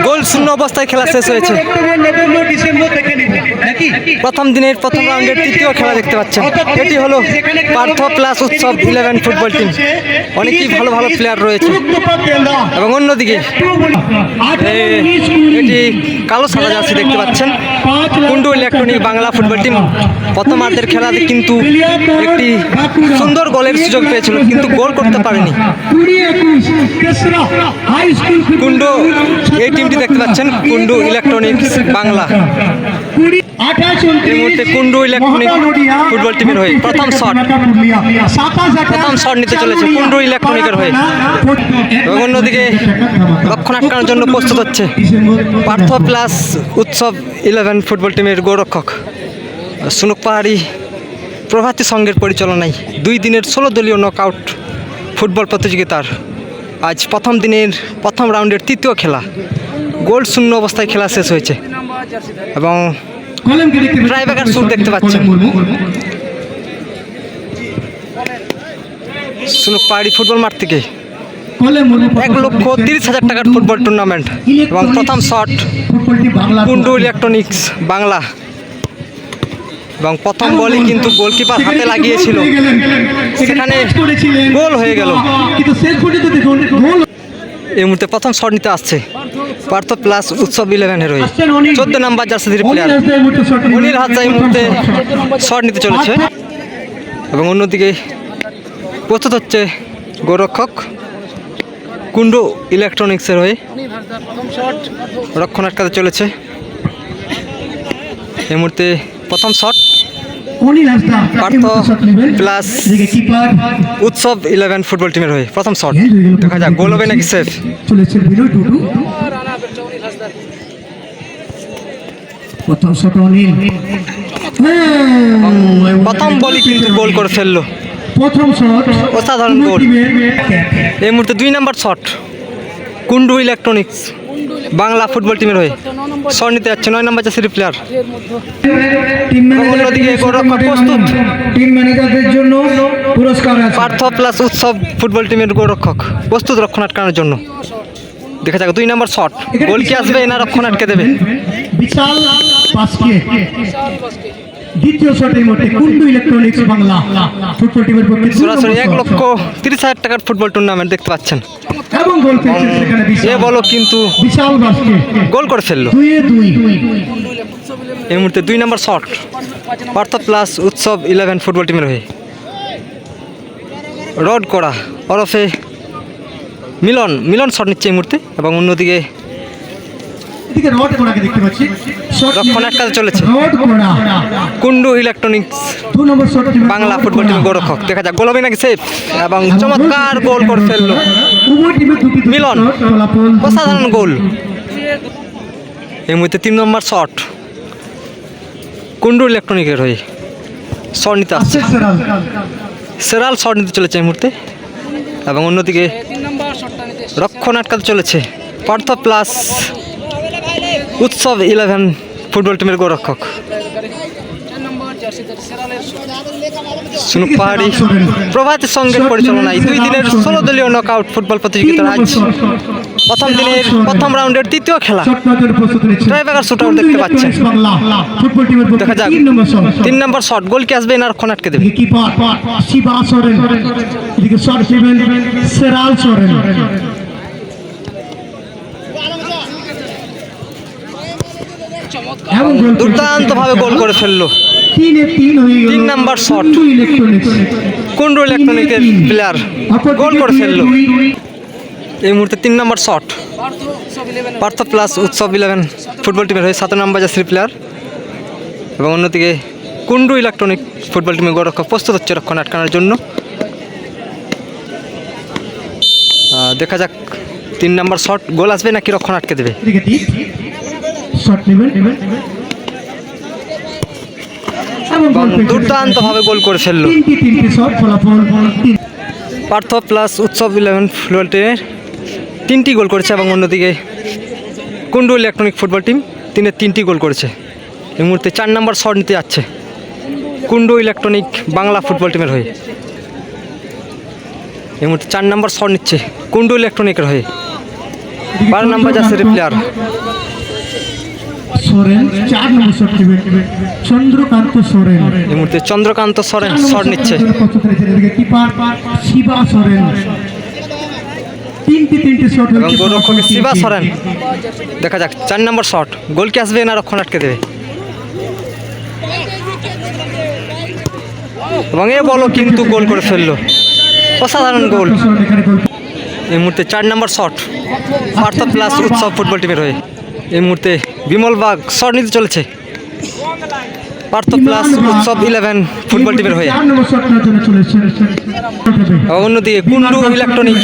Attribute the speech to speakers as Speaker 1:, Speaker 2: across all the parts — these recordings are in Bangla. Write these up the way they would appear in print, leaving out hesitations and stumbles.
Speaker 1: গোল শূন্য অবস্থায় খেলা শেষ হয়েছে। প্রথম দিনের প্রথম রাউন্ডের তৃতীয় খেলা দেখতে পাচ্ছেন। এটি হলো পার্থ প্লাস উৎসব 11 ফুটবল টিম। অনেকই ভালো ভালো প্লেয়ার রয়েছে এবং অন্যদিকে এটি কালো সাদা জার্সি দেখতে পাচ্ছেন Kundu electronic Bangla football team. প্রথমার্ধের খেলাতে কিন্তু একটি সুন্দর গোলের সুযোগ পেয়েছিল, কিন্তু গোল করতে পারেনি কুন্ডু। এই টিমটি দেখতে পাচ্ছেন কুন্ডু ইলেকট্রনিক্স বাংলা। এই মুহূর্তে কুন্ডু ইলেকট্রনিক ফুটবল টিমের হয়ে প্রথম শট নিতে চলেছে কুন্ডু ইলেকট্রনিকের হয়ে এবং অন্যদিকে রক্ষণাটকানোর জন্য প্রস্তুত হচ্ছে পার্থ প্লাস উৎসব 11 ফুটবল টিমের গোলরক্ষক সুনুক পাহাড়ি প্রভাতী সংঘের পরিচালনায় 2 দিনের 16 দলীয় নকআউট ফুটবল প্রতিযোগিতার আজ প্রথম দিনের প্রথম রাউন্ডের তৃতীয় খেলা। গোল শূন্য অবস্থায় খেলা শেষ হয়েছে এবং ট্রাইব্রেকার শুট দেখতে পাচ্ছেন সুনুক পাহাড়ি ফুটবল মাঠ থেকে 1,30,000 টাকার ফুটবল টুর্নামেন্ট এবং প্রথম শট কুন্ডু ইলেকট্রনিক্স বাংলা এবং প্রথম বলই কিন্তু গোলকিপার হাতে লাগিয়েছিল, সেখানে গোল হয়ে গেল। এই মুহূর্তে প্রথম শট নিতে আসছে পার্থ প্লাস উৎসব 11-এর হয়ে 14 নম্বর জার্সির প্লেয়ার অনিল হাজরা এই মুহূর্তে শট নিতে চলেছে এবং অন্যদিকে প্রস্তুত হচ্ছে গোলরক্ষক কুন্ডু ইলেকট্রনিক্সের হয়ে রক্ষণ আটকাতে চলেছে। এই মুহূর্তে প্রথম শট পার্থ প্লাস উৎসব 11 ফুটবল টিমের হয়ে প্রথম শট। দেখা যাক গোল হবে নাকি সেফ। প্রথম বলই কিন্তু গোল করে ফেললো, অসাধারণ গোল। এই মুহূর্তে 2 number shot Kundu electronics Bangla football টিমের হয়ে শট নিতে যাচ্ছে 9 নম্বর জার্সির প্লেয়ার। অন্যদিকে গোলরক্ষক প্রস্তুত পার্থ প্লাস উৎসব ফুটবল টিমের গোলরক্ষক প্রস্তুত রক্ষণ আটকানোর জন্য। দেখা যাক 2 নম্বর শট গোল কি আসবে না রক্ষণ আটকে দেবে।
Speaker 2: দ্বিতীয় শটের মধ্যে কুন্ডু ইলেকট্রনিক্স বাংলা ফুটবল টিমের পক্ষে
Speaker 1: সরাসরি 1,30,000 টাকার ফুটবল টুর্নামেন্ট দেখতে পাচ্ছেন
Speaker 2: এবং গোল পেয়েছে সেখানে
Speaker 1: এ বলো কিন্তু
Speaker 2: বিশাল বাস্কেট
Speaker 1: গোল করে ফেললো।
Speaker 2: 2-2
Speaker 1: এই মুহূর্তে 2 নম্বর শট পার্থ প্লাস উৎসব 11 ফুটবল টিমের হয়ে রড করা ওরফে মিলন শট নিচ্ছে এই মুহূর্তে এবং অন্যদিকে
Speaker 2: এদিকে রড কোড়াকে দেখতে পাচ্ছি
Speaker 1: রক্ষণ আটকাতে চলেছে Kundu electronics
Speaker 2: 2 number shot
Speaker 1: Bangla football টিমের গোলরক্ষক। দেখা যাক গোল হবে নাকি সেফ এবং চমৎকার গোল করে ফেললো
Speaker 2: উভয় টিমের দুটি
Speaker 1: মিলন, অসাধারণ গোল। এই মুহূর্তে 3 নম্বর শট কুন্ডু ইলেকট্রনিকের হয়ে শট নিতে আসছে সেরাল শট নিতে চলেছে এই মুহূর্তে এবং অন্যদিকে রক্ষণ আটকাতে চলেছে পার্থ প্লাস উৎসব 11 ফুটবল টিমের গোলরক্ষক সুনুক পাহাড়ি প্রভাতী সংঘের পরিচালনায় 2 দিনের 16 দলীয় নকআউট ফুটবল প্রতিযোগিতার আজ প্রথম দিনের প্রথম রাউন্ডের তৃতীয় খেলা। ট্রাইব্রেকার শুট আউট দেখতে পাচ্ছেন। দেখা যাক 3 নম্বর শট গোল কি আসবে না রক্ষণ আটকে দেবে। দুর্দান্ত ভাবে গোল করে ফেললো 3 নম্বর শট কুন্ডু ইলেকট্রনিকের প্লেয়ার গোল করে ফেললো। এই মুহূর্তে 3 নম্বর শট পার্থ প্লাস উৎসব 11 ফুটবল টিমের হয়ে 7 নম্বর জার্সির প্লেয়ার এবং অন্যদিকে কুন্ডু ইলেকট্রনিক ফুটবল টিমের গোলরক্ষক প্রস্তুত হচ্ছে রক্ষণ আটকানোর জন্য। দেখা যাক 3 নম্বর শট গোল আসবে নাকি রক্ষণ আটকে দেবে। দুর্দান্ত ভাবে গোল করে ফেললো পার্থ প্লাস উৎসব 11 ফুটবল টিমের 3টি গোল করেছে এবং অন্যদিকে কুন্ডু ইলেকট্রনিক ফুটবল টিম 3টি গোল করেছে। এই মুহূর্তে 4 নম্বর শট নিতে যাচ্ছে কুন্ডু ইলেকট্রনিক বাংলা ফুটবল টিমের হয়ে। এই মুহূর্তে 4 নম্বর শট নিচ্ছে কুন্ডু ইলেকট্রনিকের হয়ে 12 নম্বর জার্সির প্লেয়ার।
Speaker 2: সোরেন 4 নম্বর শট টিমে চন্দ্রকান্ত সোরেন।
Speaker 1: এই মুহূর্তে চন্দ্রকান্ত সোরেন শট নিচ্ছে
Speaker 2: এদিকে কিপার শিবা সোরেন। তিনটি শট
Speaker 1: এবং গোলরক্ষক শিবা সোরেন। দেখা যাক 4 নম্বর শট, গোল কি আসবে না রক্ষণ আটকে দেবে। এবং এ বলও কিন্তু গোল করে ফেললো, অসাধারণ গোল। এই মুহূর্তে 4 নম্বর শট পার্থ প্লাস উৎসব ফুটবল টিমের হয়ে। এই মুহূর্তে বিমল বাগ শট নিতে চলেছে পার্থ প্লাস উৎসব 11 ফুটবল টিমের হয়ে।
Speaker 2: 4 নম্বর শট নেওয়ার জন্য চলেছে।
Speaker 1: অন্যদিকে কুন্ডু ইলেকট্রনিক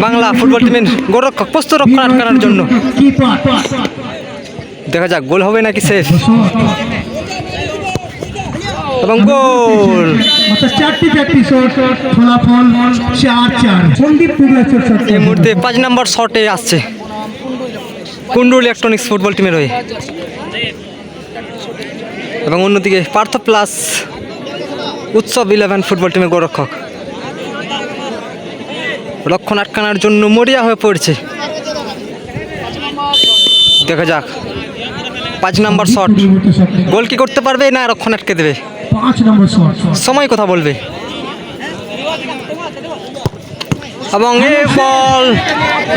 Speaker 1: বাংলা ফুটবল টিমের গোলরক্ষক প্রস্তুত রক্ষণ আটকানোর জন্য।
Speaker 2: কিপার
Speaker 1: দেখা যাক গোল হবে নাকি সেফ। এবং গোল।
Speaker 2: অর্থাৎ 4টি শট, ফলাফল 4-4। সন্দীপ পুগলাচর শট।
Speaker 1: এই মুহূর্তে 5 নম্বর শটে আসছে কুন্ডু ইলেকট্রনিক্স ফুটবল টিমের হয়ে। এবং অন্যদিকে পার্থ প্লাস উৎসব 11 ফুটবল টিমের গোলরক্ষক রক্ষণ আটকানোর জন্য মরিয়া হয়ে পড়ছে। দেখা যাক 5 নম্বর শট, গোল কি করতে পারবে না রক্ষণ আটকে দেবে।
Speaker 2: 5 নম্বর শট,
Speaker 1: সময় কথা বলবে। এবং এই বল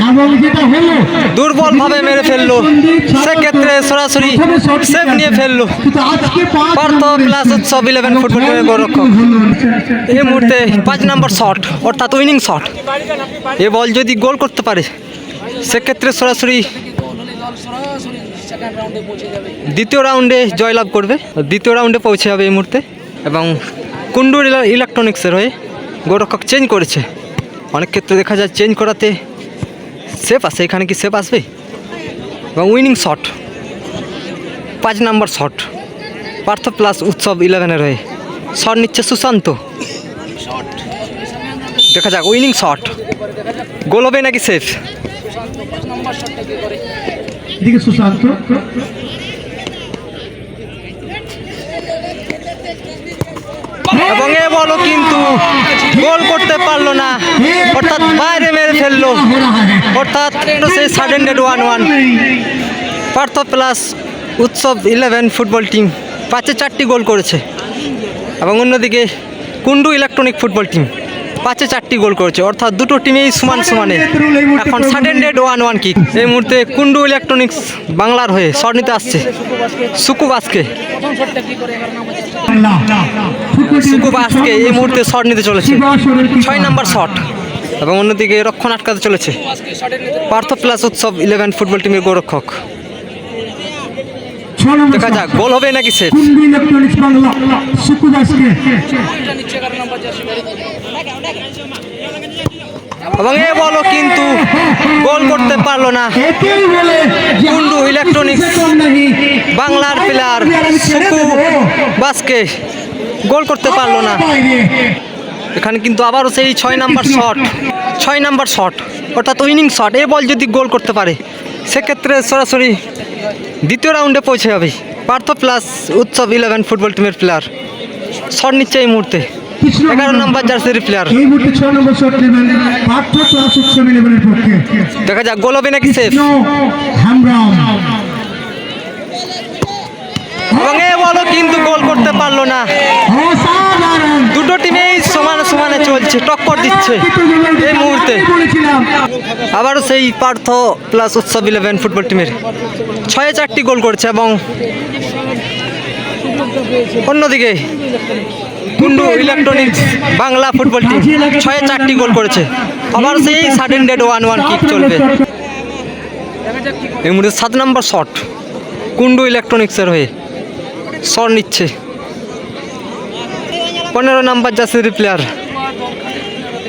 Speaker 2: এবং যেটা হলো
Speaker 1: দুর্বলভাবে মেরে ফেললো, সেক্ষেত্রে সরাসরি সেভ নিয়ে ফেললো
Speaker 2: কিন্তু আজকে
Speaker 1: পার্থ প্লাস উৎসব 11 ফুটবল টিমের গোলরক্ষক। এই মুহূর্তে 5 নম্বর শট অর্থাৎ উইনিং শট। এ বল যদি গোল করতে পারে সেক্ষেত্রে সরাসরি দ্বিতীয় রাউন্ডে জয়লাভ করবে, দ্বিতীয় রাউন্ডে পৌঁছে যাবে এই মুহূর্তে। এবং কুন্ডু ইলেকট্রনিক্সের হয়ে গোলরক্ষক চেঞ্জ করেছে। অনেক ক্ষেত্রে দেখা যায় চেঞ্জ করাতে সেফ আসে, এখানে কি সেফ আসবে। এবং উইনিং শট 5 নম্বর শট পার্থ প্লাস উৎসব 11-এর হয়ে শট নিচ্ছে সুশান্ত। দেখা যাক উইনিং শট, গোল হবে নাকি সেফ।
Speaker 2: এদিকে সুশান্ত
Speaker 1: এবং এ বলও কিন্তু গোল করতে পারলো না, অর্থাৎ বাইরে মেরে ফেললো, অর্থাৎ সেই সাডেন ডেড 1-1। পার্থ প্লাস উৎসব 11 ফুটবল টিম 5-এ 4টি গোল করেছে। এবং অন্যদিকে কুন্ডু ইলেকট্রনিক ফুটবল টিম 5-এ 4টি গোল করেছে, অর্থাৎ দুটো টিমেই সমানে। এখন সাডেন ডেড 1-1 কিক। এই মুহূর্তে কুন্ডু ইলেকট্রনিক্স বাংলার হয়ে শট নিতে আসছে সুকু বাসকে। সুকু বাসকে এই মুহূর্তে শট নিতে চলেছে 6 নম্বর শট। এবং অন্যদিকে রক্ষণ আটকাতে চলেছে পার্থ প্লাস উৎসব 11 ফুটবল টিমের গোলরক্ষক। দেখা যাক গোল হবে নাকি সেফ।
Speaker 2: কুন্ডু ইলেকট্রনিক্স বাংলা সুকুদাসকে।
Speaker 1: এবং এ বলও কিন্তু গোল করতে পারলো না কুন্ডু ইলেকট্রনিক্স বাংলার প্লেয়ার সুকু বাসকে, গোল করতে পারলো না। এখানে কিন্তু আবারও সেই 6 নম্বর শট অর্থাৎ উইনিং শট। এ বল যদি গোল করতে পারে সেক্ষেত্রে সরাসরি দ্বিতীয় রাউন্ডে পৌঁছে যাবে পার্থ প্লাস উৎসব 11 ফুটবল টিমের প্লেয়ার। শট নিচ্ছে এই মুহূর্তে 11 নম্বর জার্সির প্লেয়ার।
Speaker 2: এই মুহূর্তে 6 নম্বর শট নেবেন পার্থ প্লাস উৎসব 11 এর পক্ষে।
Speaker 1: দেখা যাক গোল হবে নাকি সেফ।
Speaker 2: হামরাম
Speaker 1: এবং এ বলও কিন্তু গোল করতে পারলো না। দুটো টিমেই সমানে চলছে, টক্কর দিচ্ছে এই মুহূর্তে। আবারও সেই পার্থ প্লাস উৎসব 11 ফুটবল টিমের 6-এ 4টি গোল করছে। এবং অন্যদিকে Kundu electronics Bangla football team 6-এ 4টি গোল করেছে। আবার সেই সাডেন ডেড 1-1 কিক চলবে। এই মুহূর্তে 7 নম্বর শট কুন্ডু ইলেকট্রনিক্সের হয়ে শট নিচ্ছে 15 নম্বর জার্সির প্লেয়ার।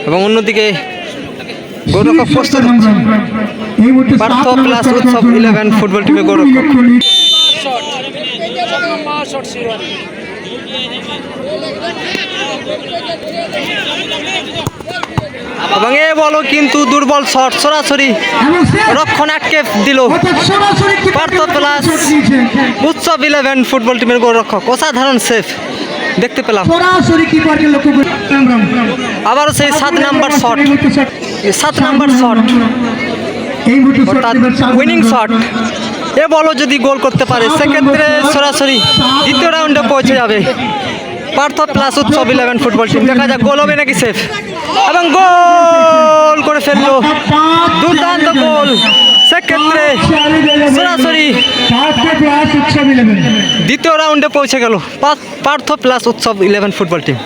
Speaker 1: এবং অন্যদিকে গোলরক্ষক প্রস্তুত পার্থ প্লাস উৎসব 11 ফুটবল টিমের গোলরক্ষক। এবং এ বলও কিন্তু দুর্বল শট, সরাসরি রক্ষণ আটকে দিল পার্থ প্লাস উৎসব 11 ফুটবল টিমের গোলরক্ষক। অসাধারণ সেভ দেখতে পেলাম। আবারও সেই 7 নম্বর শট
Speaker 2: এই মুহূর্তে
Speaker 1: অর্থাৎ উইনিং শট। এ বলও যদি গোল করতে পারে সেক্ষেত্রে সরাসরি দ্বিতীয় রাউন্ডে পৌঁছে যাবে পার্থ প্লাস উৎসব 11 ফুটবল টিম। দেখা যাক গোল হবে নাকি সেফ, এবং গোল করে ফেললো, দুর্দান্ত গোল। সেক্ষেত্রে সরাসরি দ্বিতীয় রাউন্ডে পৌঁছে গেল পার্থ প্লাস উৎসব 11 ফুটবল টিম।